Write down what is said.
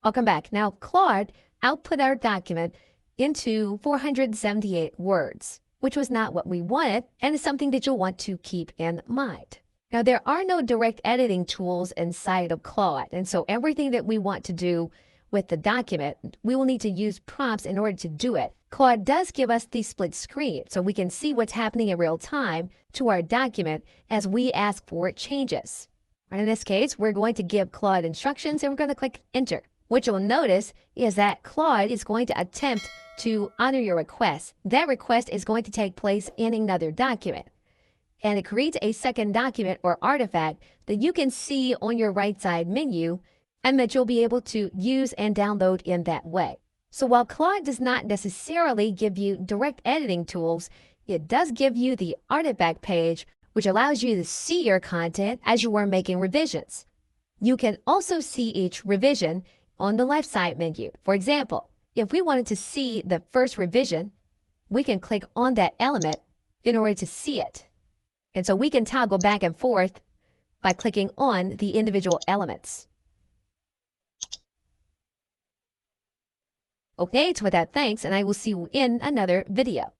Welcome back. Now, Claude output our document into 478 words, which was not what we wanted, and is something that you'll want to keep in mind. Now, there are no direct editing tools inside of Claude, and so everything that we want to do with the document, we will need to use prompts in order to do it. Claude does give us the split screen, so we can see what's happening in real time to our document as we ask for changes. And in this case, we're going to give Claude instructions, and we're going to click Enter. What you'll notice is that Claude is going to attempt to honor your request. That request is going to take place in another document. And it creates a second document or artifact that you can see on your right side menu and that you'll be able to use and download in that way. So while Claude does not necessarily give you direct editing tools, it does give you the artifact page, which allows you to see your content as you are making revisions. You can also see each revision on the left side menu. For example, if we wanted to see the first revision, we can click on that element in order to see it. And so we can toggle back and forth by clicking on the individual elements. Okay, so with that, thanks, and I will see you in another video.